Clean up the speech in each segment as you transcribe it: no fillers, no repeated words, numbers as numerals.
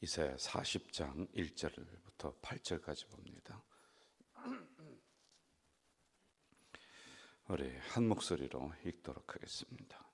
이사야 40장 1절부터 8절까지 봅니다. 우리 한 목소리로 읽도록 하겠습니다.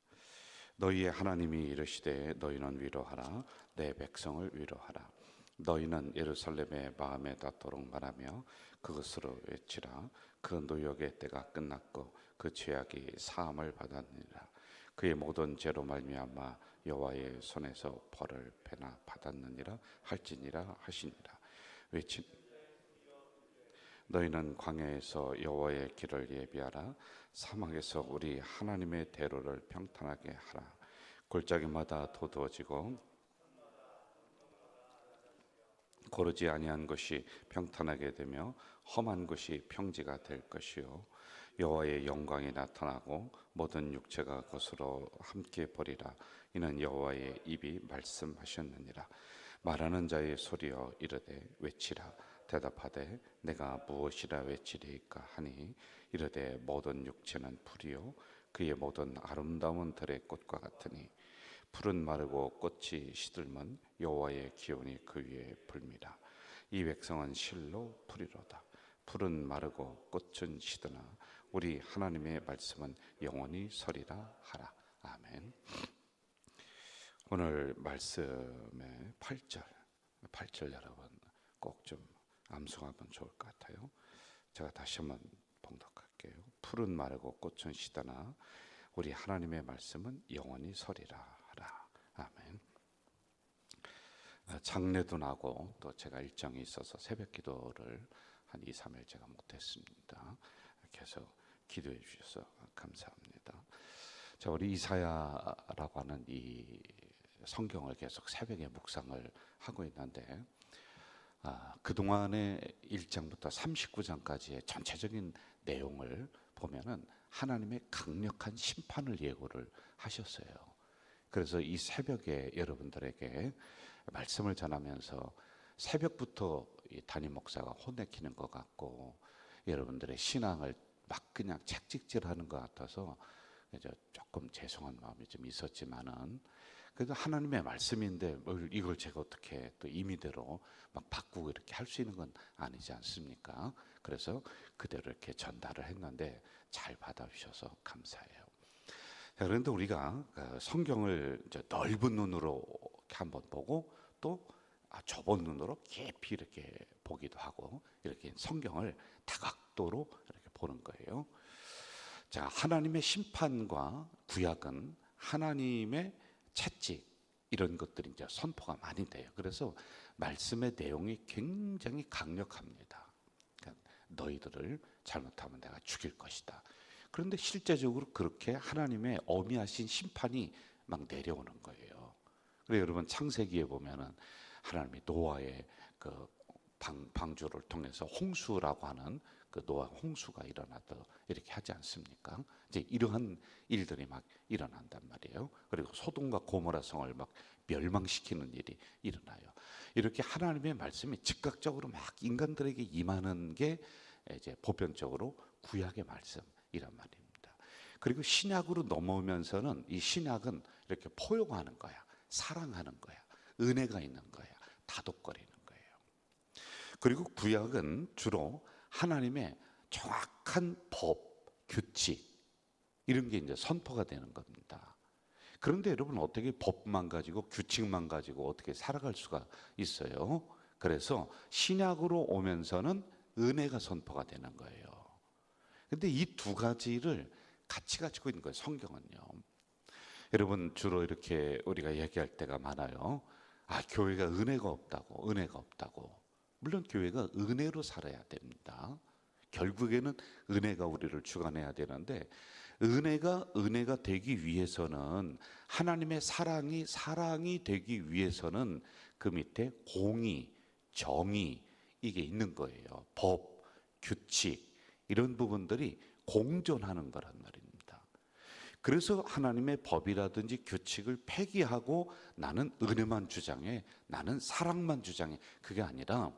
너희의 하나님이 이르시되 너희는 위로하라. 내 백성을 위로하라. 너희는 예루살렘의 마음에 닿도록 말하며 그것으로 외치라. 그 노역의 때가 끝났고 그 죄악이 사함을 받았느니라. 그의 모든 죄로 말미암아 여호와의 손에서 벌을 배나 받았느니라 할지니라 하시니라. 외친 너희는 광야에서 여호와의 길을 예비하라. 사막에서 우리 하나님의 대로를 평탄하게 하라. 골짜기마다 도두어지고 고르지 아니한 것이 평탄하게 되며 험한 것이 평지가 될 것이요 여호와의 영광이 나타나고 모든 육체가 그것으로 함께 보리라. 이는 여호와의 입이 말씀하셨느니라. 말하는 자의 소리여 이르되 외치라. 대답하되 내가 무엇이라 외치리이까 하니 이르되 모든 육체는 풀이요 그의 모든 아름다움은 들의 꽃과 같으니 풀은 마르고 꽃이 시들면 여호와의 기운이 그 위에 불미라. 이 백성은 실로 풀이로다. 풀은 마르고 꽃은 시드나 우리 하나님의 말씀은 영원히 서리라 하라. 아멘. 오늘 말씀의 8절 여러분 꼭 좀 암송하면 좋을 것 같아요. 제가 다시 한번 봉독할게요. 풀은 마르고 꽃은 시드나 우리 하나님의 말씀은 영원히 서리라 하라. 아멘. 장례도 나고 또 제가 일정이 있어서 새벽 기도를 한 2, 3일 제가 못했습니다. 계속 기도해 주셔서 감사합니다. 자, 우리 이사야라고 하는 이 성경을 계속 새벽에 묵상을 하고 있는데 그동안의 1장부터 39장까지의 전체적인 내용을 보면은 하나님의 강력한 심판을 예고를 하셨어요. 그래서 이 새벽에 여러분들에게 말씀을 전하면서 새벽부터 이 담임 목사가 혼내키는 것 같고 여러분들의 신앙을 막 그냥 채찍질하는 것 같아서 조금 죄송한 마음이 좀 있었지만은 그래도 하나님의 말씀인데 이걸 제가 어떻게 또 임의대로 막 바꾸고 이렇게 할 수 있는 건 아니지 않습니까? 그래서 그대로 이렇게 전달을 했는데 잘 받아주셔서 감사해요. 자, 그런데 우리가 성경을 넓은 눈으로 이렇게 한번 보고 또 좁은 눈으로 깊이 이렇게 보기도 하고 이렇게 성경을 다각도로 이렇게 보는 거예요. 자, 하나님의 심판과 구약은 하나님의 채찍 이런 것들이 이제 선포가 많이 돼요. 그래서 말씀의 내용이 굉장히 강력합니다. 그러니까 너희들을 잘못하면 내가 죽일 것이다. 그런데 실제적으로 그렇게 하나님의 어미하신 심판이 막 내려오는 거예요. 그래서 여러분 창세기에 보면은 하나님이 노아의 그 방주를 통해서 홍수라고 하는 그 노아 홍수가 일어났다 이렇게 하지 않습니까? 이제 이러한 일들이 막 일어난단 말이에요. 그리고 소돔과 고모라 성을 막 멸망시키는 일이 일어나요. 이렇게 하나님의 말씀이 즉각적으로 막 인간들에게 임하는 게 이제 보편적으로 구약의 말씀이란 말입니다. 그리고 신약으로 넘어오면서는 이 신약은 이렇게 포용하는 거야, 사랑하는 거야, 은혜가 있는 거야, 다독거리는 거예요. 그리고 구약은 주로 하나님의 정확한 법, 규칙 이런 게 이제 선포가 되는 겁니다. 그런데 여러분 어떻게 법만 가지고 규칙만 가지고 어떻게 살아갈 수가 있어요? 그래서 신약으로 오면서는 은혜가 선포가 되는 거예요. 근데 이 두 가지를 같이 가지고 있는 거예요, 성경은요. 여러분 주로 이렇게 우리가 얘기할 때가 많아요. 교회가 은혜가 없다고. 물론 교회가 은혜로 살아야 됩니다. 결국에는 은혜가 우리를 주관해야 되는데 은혜가 되기 위해서는 하나님의 사랑이 되기 위해서는 그 밑에 공의, 정의 이게 있는 거예요. 법, 규칙 이런 부분들이 공존하는 거란 말입니다. 그래서 하나님의 법이라든지 규칙을 폐기하고 나는 은혜만 주장해, 나는 사랑만 주장해 그게 아니라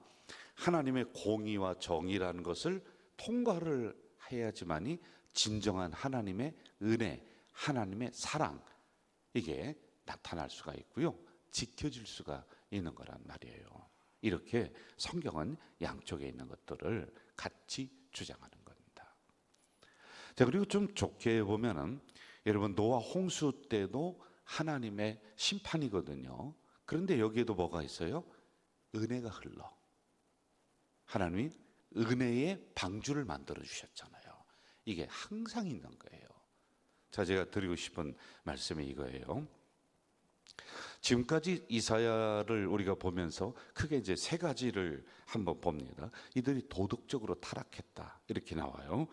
하나님의 공의와 정의라는 것을 통과를 해야지만이 진정한 하나님의 은혜, 하나님의 사랑 이게 나타날 수가 있고요, 지켜질 수가 있는 거란 말이에요. 이렇게 성경은 양쪽에 있는 것들을 같이 주장하는 겁니다. 자, 그리고 좀 좋게 보면은 여러분 노아 홍수 때도 하나님의 심판이거든요. 그런데 여기에도 뭐가 있어요? 은혜가 흘러. 하나님이 은혜의 방주를 만들어 주셨잖아요. 이게 항상 있는 거예요. 자, 제가 드리고 싶은 말씀이 이거예요. 지금까지 이사야를 우리가 보면서 크게 이제 세 가지를 한번 봅니다. 이들이 도덕적으로 타락했다 이렇게 나와요.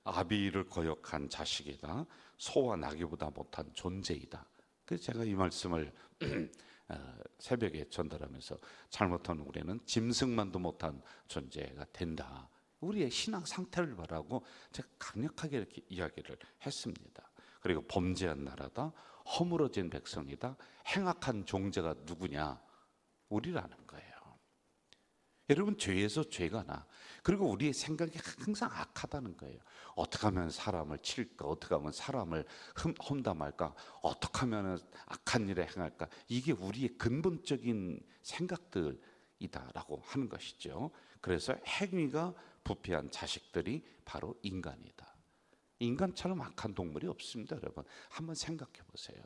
아비를 거역한 자식이다. 소와 나귀보다 못한 존재이다. 그래서 제가 이 말씀을 새벽에 전달하면서 잘못한 우리는 짐승만도 못한 존재가 된다. 우리의 신앙 상태를 바라고 제가 강력하게 이렇게 이야기를 했습니다. 그리고 범죄한 나라다, 허물어진 백성이다, 행악한 종자가 누구냐? 우리라는 거예요. 여러분 죄에서 죄가 나. 그리고 우리의 생각이 항상 악하다는 거예요. 어떻게 하면 사람을 칠까? 어떻게 하면 사람을 험담할까? 어떻게 하면 악한 일에 행할까? 이게 우리의 근본적인 생각들이다라고 하는 것이죠. 그래서 행위가 부패한 자식들이 바로 인간이다. 인간처럼 악한 동물이 없습니다, 여러분. 한번 생각해 보세요.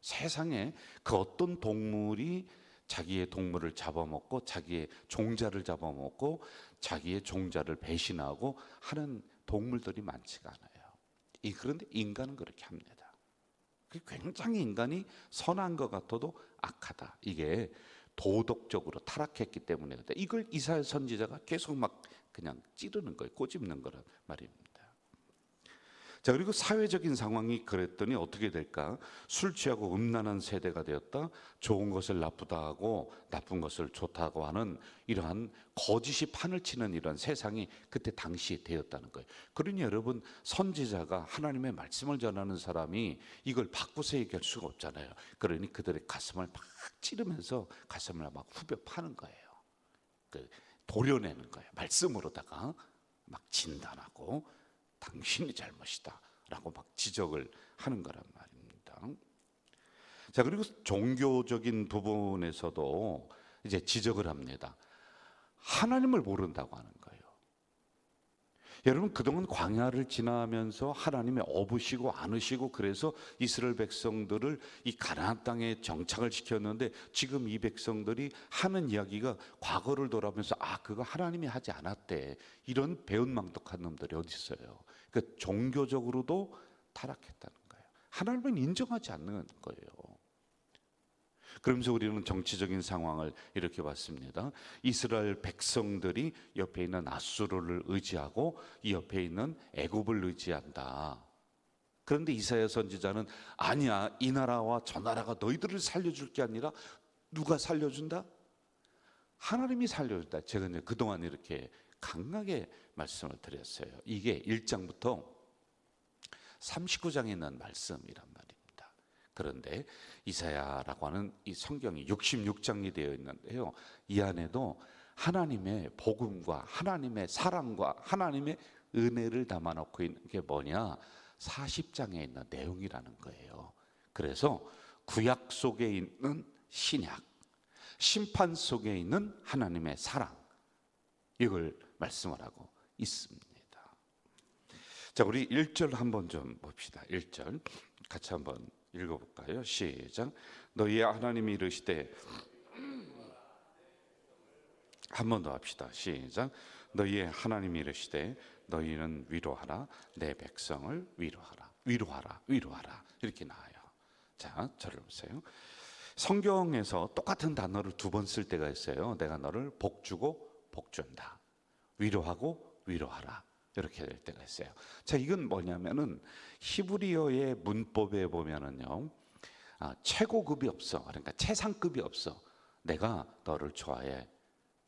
세상에 그 어떤 동물이 자기의 동물을 잡아먹고 자기의 종자를 잡아먹고 자기의 종자를 배신하고 하는 동물들이 많지가 않아요. 그런데 인간은 그렇게 합니다. 굉장히 인간이 선한 것 같아도 악하다. 이게 도덕적으로 타락했기 때문에 그렇다. 이걸 이사야 선지자가 계속 막 그냥 찌르는 거예요. 꼬집는 거란 말입니다. 자, 그리고 사회적인 상황이 그랬더니 어떻게 될까? 술 취하고 음란한 세대가 되었다. 좋은 것을 나쁘다 하고 나쁜 것을 좋다고 하는 이러한 거짓이 판을 치는 이런 세상이 그때 당시에 되었다는 거예요. 그러니 여러분 선지자가 하나님의 말씀을 전하는 사람이 이걸 바꾸서 얘기할 수가 없잖아요. 그러니 그들의 가슴을 막 찌르면서 가슴을 막 후벼 파는 거예요. 도려내는 거예요. 말씀으로다가 막 진단하고 당신이 잘못이다 라고 막 지적을 하는 거란 말입니다. 자, 그리고 종교적인 부분에서도 이제 지적을 합니다. 하나님을 모른다고 하는 거예요. 여러분 그동안 광야를 지나면서 하나님이 어부시고 안으시고 그래서 이스라엘 백성들을 이 가나안 땅에 정착을 시켰는데 지금 이 백성들이 하는 이야기가 과거를 돌아보면서 그거 하나님이 하지 않았대. 이런 배은망덕한 놈들이 어디 있어요. 그러니까 종교적으로도 타락했다는 거예요. 하나님은 인정하지 않는 거예요. 그러면서 우리는 정치적인 상황을 이렇게 봤습니다. 이스라엘 백성들이 옆에 있는 아수르를 의지하고 이 옆에 있는 애굽을 의지한다. 그런데 이사야 선지자는 아니야, 이 나라와 저 나라가 너희들을 살려줄 게 아니라 누가 살려준다? 하나님이 살려준다. 제가 이제 그동안 이렇게 강하게 말씀을 드렸어요. 이게 1장부터 39장에 있는 말씀이란 말이에요. 그런데 이사야라고 하는 이 성경이 66장이 되어 있는데요. 이 안에도 하나님의 복음과 하나님의 사랑과 하나님의 은혜를 담아놓고 있는 게 뭐냐? 40장에 있는 내용이라는 거예요. 그래서 구약 속에 있는 신약, 심판 속에 있는 하나님의 사랑, 이걸 말씀을 하고 있습니다. 자, 우리 1절 한번 좀 봅시다. 1절 같이 한번 읽어볼까요? 시작. 너희의 하나님이 이르시되, 한 번 더 합시다. 시작. 너희의 하나님이 이르시되 너희는 위로하라, 내 백성을 위로하라. 위로하라, 위로하라, 이렇게 나와요. 자, 저를 보세요. 성경에서 똑같은 단어를 두 번 쓸 때가 있어요. 내가 너를 복주고 복준다, 위로하고 위로하라, 이렇게 될 때가 있어요. 자, 이건 뭐냐면은 히브리어의 문법에 보면은요, 최고급이 없어. 그러니까 최상급이 없어. 내가 너를 좋아해.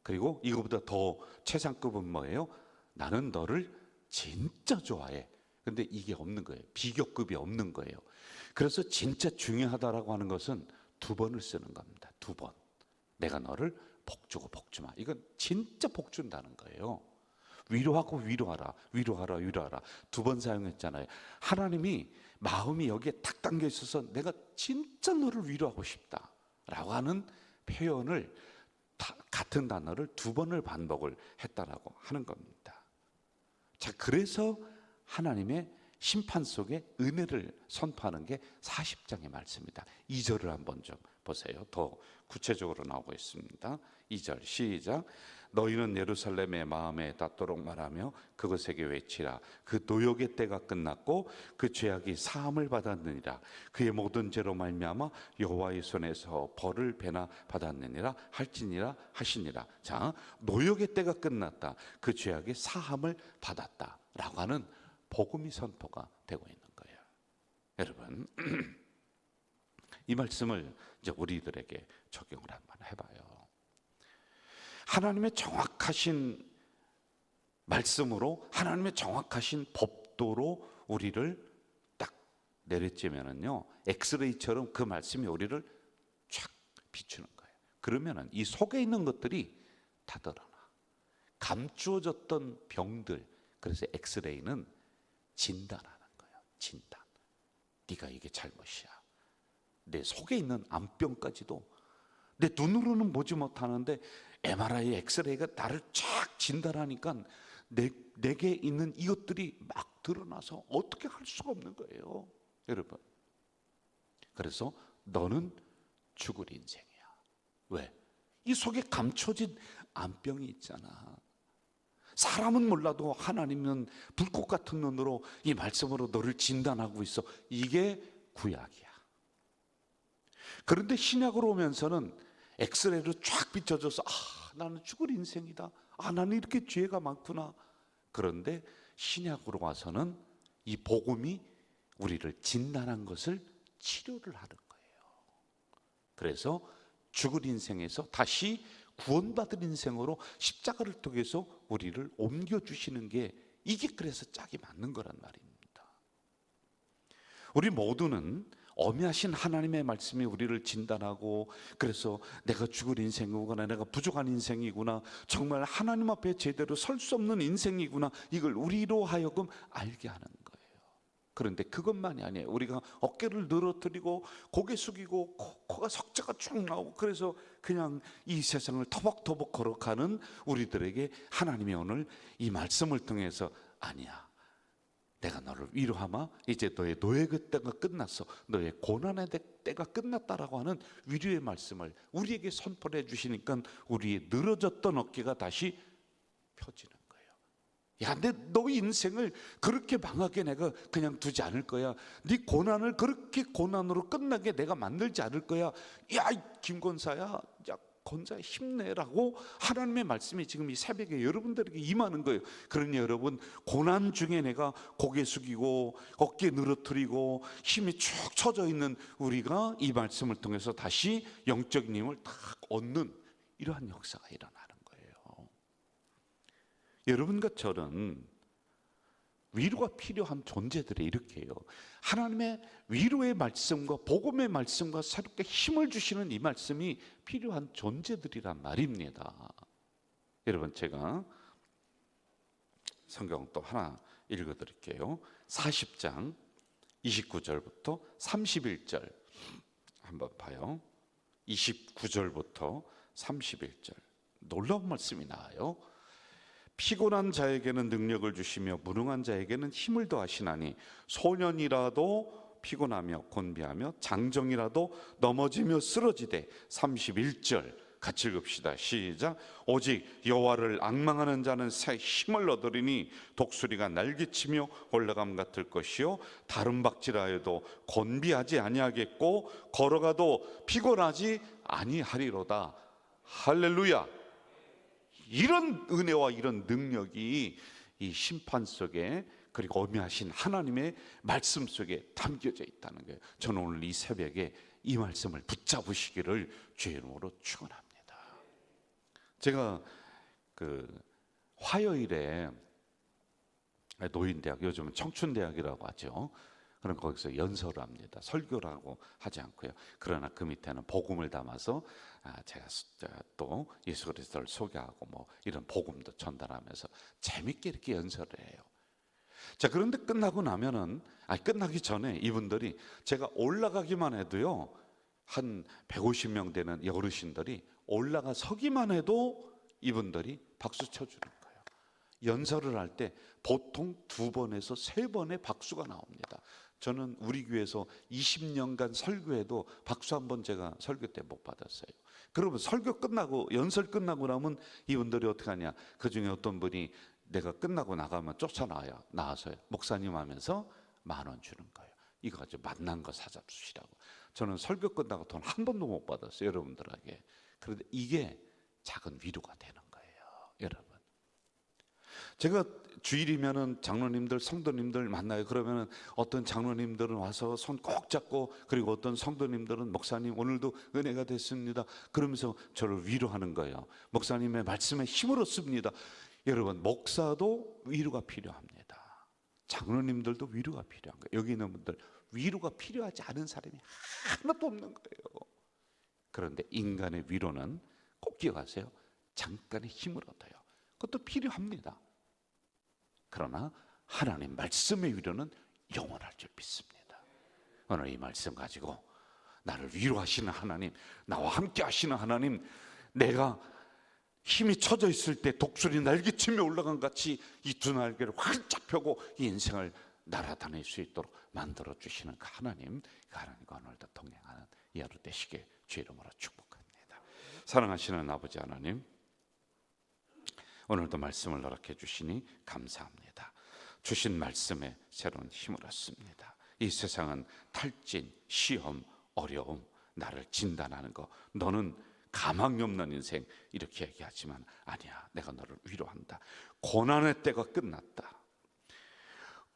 그리고 이거보다 더 최상급은 뭐예요? 나는 너를 진짜 좋아해. 근데 이게 없는 거예요. 비교급이 없는 거예요. 그래서 진짜 중요하다라고 하는 것은 두 번을 쓰는 겁니다. 두 번. 내가 너를 복주고 복주마. 이건 진짜 복준다는 거예요. 위로하고 위로하라, 위로하라, 위로하라. 두 번 사용했잖아요. 하나님이 마음이 여기에 탁 담겨 있어서 내가 진짜 너를 위로하고 싶다 라고 하는 표현을 같은 단어를 두 번을 반복을 했다라고 하는 겁니다. 자, 그래서 하나님의 심판 속에 은혜를 선포하는 게 40장의 말씀입니다. 2절을 한번 좀 보세요. 더 구체적으로 나오고 있습니다. 2절 시작. 너희는 예루살렘의 마음에 닿도록 말하며 그것에게 외치라. 그 노역의 때가 끝났고 그 죄악이 사함을 받았느니라. 그의 모든 죄로 말미암아 여호와의 손에서 벌을 배나 받았느니라 할지니라 하시니라. 자, 노역의 때가 끝났다. 그 죄악이 사함을 받았다라고 하는 복음이 선포가 되고 있는 거예요. 여러분, 이 말씀을 이제 우리들에게 적용을 한번 해봐요. 하나님의 정확하신 말씀으로, 하나님의 정확하신 법도로 우리를 딱 내려찌면은요, 엑스레이처럼 그 말씀이 우리를 쫙 비추는 거예요. 그러면은 이 속에 있는 것들이 다 드러나. 감추어졌던 병들, 그래서 엑스레이는 진단하는 거예요. 진단. 네가 이게 잘못이야. 내 속에 있는 암병까지도 내 눈으로는 보지 못하는데 MRI, 엑스레이가 나를 쫙 진단하니까 내게 있는 이것들이 막 드러나서 어떻게 할 수가 없는 거예요, 여러분. 그래서 너는 죽을 인생이야. 왜? 이 속에 감춰진 암병이 있잖아. 사람은 몰라도 하나님은 불꽃 같은 눈으로 이 말씀으로 너를 진단하고 있어. 이게 구약이야. 그런데 신약으로 오면서는 엑스레이로 쫙 비춰져서 나는 죽을 인생이다. 나는 이렇게 죄가 많구나. 그런데 신약으로 와서는 이 복음이 우리를 진단한 것을 치료를 하는 거예요. 그래서 죽을 인생에서 다시 구원받을 인생으로 십자가를 통해서 우리를 옮겨주시는 게, 이게 그래서 짝이 맞는 거란 말입니다. 우리 모두는 어미하신 하나님의 말씀이 우리를 진단하고, 그래서 내가 죽을 인생이구나, 내가 부족한 인생이구나, 정말 하나님 앞에 제대로 설 수 없는 인생이구나, 이걸 우리로 하여금 알게 하는 거예요. 그런데 그것만이 아니에요. 우리가 어깨를 늘어뜨리고 고개 숙이고 코가 석자가 쭉 나오고, 그래서 그냥 이 세상을 터벅터벅 걸어가는 우리들에게 하나님이 오늘 이 말씀을 통해서, 아니야, 내가 너를 위로하마, 이제 너의 노예의 때가 끝났어, 너의 고난의 때가 끝났다라고 하는 위로의 말씀을 우리에게 선포해 주시니까 우리의 늘어졌던 어깨가 다시 펴지는 거예요. 야, 너 인생을 그렇게 망하게 내가 그냥 두지 않을 거야. 네 고난을 그렇게 고난으로 끝나게 내가 만들지 않을 거야. 야, 김권사야, 야, 권사야, 힘내라고 하나님의 말씀이 지금 이 새벽에 여러분들에게 임하는 거예요. 그러니 여러분, 고난 중에 내가 고개 숙이고 어깨 늘어뜨리고 힘이 축 처져 있는 우리가 이 말씀을 통해서 다시 영적인 힘을 딱 얻는 이러한 역사가 일어나는 거예요. 여러분과 저는 위로가 필요한 존재들이 이렇게 해요. 하나님의 위로의 말씀과 복음의 말씀과 새롭게 힘을 주시는 이 말씀이 필요한 존재들이란 말입니다. 여러분, 제가 성경 또 하나 읽어드릴게요. 40장 29절부터 31절 한번 봐요. 29절부터 31절 놀라운 말씀이 나와요. 피곤한 자에게는 능력을 주시며 무능한 자에게는 힘을 더하시나니 소년이라도 피곤하며 곤비하며 장정이라도 넘어지며 쓰러지되. 31절 같이 읽읍시다. 시작. 오직 여호와를 앙망하는 자는 새 힘을 얻으리니 독수리가 날개치며 올라감 같을 것이요 다른 박질하여도 곤비하지 아니하겠고 걸어가도 피곤하지 아니하리로다. 할렐루야. 이런 은혜와 이런 능력이 이 심판 속에, 그리고 어미하신 하나님의 말씀 속에 담겨져 있다는 거예요. 저는 오늘 이 새벽에 이 말씀을 붙잡으시기를 주의 이름으로 축원합니다. 제가 화요일에 노인대학, 요즘은 청춘대학이라고 하죠. 그럼 거기서 연설을 합니다. 설교라고 하지 않고요. 그러나 그 밑에는 복음을 담아서 제가 또 예수 그리스도를 소개하고 뭐 이런 복음도 전달하면서 재밌게 이렇게 연설을 해요. 자, 그런데 끝나고 나면은, 끝나기 전에 이분들이 제가 올라가기만 해도요, 한 150명 되는 어르신들이 올라가 서기만 해도 이분들이 박수 쳐주는 거예요. 연설을 할 때 보통 2번에서 3번의 박수가 나옵니다. 저는 우리 교회에서 20년간 설교해도 박수 한 번 제가 설교 때 못 받았어요. 그러면 설교 끝나고 연설 끝나고 나면 이분들이 어떻게 하냐, 그 중에 어떤 분이 내가 끝나고 나가면 나와서요 목사님 하면서 10,000원 주는 거예요. 이거 가지고 만난 거 사잡수시라고. 저는 설교 끝나고 돈 한 번도 못 받았어요, 여러분들에게. 그런데 이게 작은 위로가 되는 거예요, 여러분. 제가 주일이면은 장로님들, 성도님들 만나요. 그러면은 어떤 장로님들은 와서 손 꼭 잡고, 그리고 어떤 성도님들은 목사님 오늘도 은혜가 됐습니다 그러면서 저를 위로하는 거예요. 목사님의 말씀에 힘을 얻습니다. 여러분, 목사도 위로가 필요합니다. 장로님들도 위로가 필요한 거예요. 여기 있는 분들 위로가 필요하지 않은 사람이 하나도 없는 거예요. 그런데 인간의 위로는 꼭 기억하세요. 잠깐의 힘을 얻어요. 그것도 필요합니다. 그러나 하나님 말씀의 위로는 영원할 줄 믿습니다. 오늘 이 말씀 가지고 나를 위로하시는 하나님, 나와 함께 하시는 하나님, 내가 힘이 처져 있을 때 독수리 날개치며 올라간 같이 이 두 날개를 활짝 펴고 이 인생을 날아다닐 수 있도록 만들어 주시는 그 하나님, 그 하나님과 오늘도 동행하는 이 하루 되시게 주 이름으로 축복합니다. 사랑하시는 아버지 하나님, 오늘도 말씀을 허락해 주시니 감사합니다. 주신 말씀에 새로운 힘을 얻습니다. 이 세상은 탈진, 시험, 어려움, 나를 진단하는 거, 너는 가망이 없는 인생, 이렇게 얘기하지만 아니야, 내가 너를 위로한다. 고난의 때가 끝났다.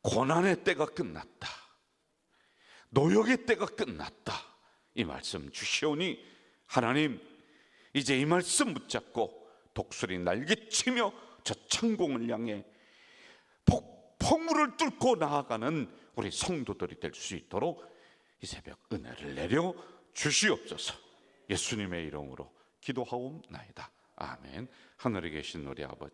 고난의 때가 끝났다. 노역의 때가 끝났다. 이 말씀 주시오니 하나님, 이제 이 말씀 붙잡고 독수리 날개치며 저 천공을 향해 폭풍우를 뚫고 나아가는 우리 성도들이 될 수 있도록 이 새벽 은혜를 내려 주시옵소서. 예수님의 이름으로 기도하옵나이다. 아멘. 하늘에 계신 우리 아버지,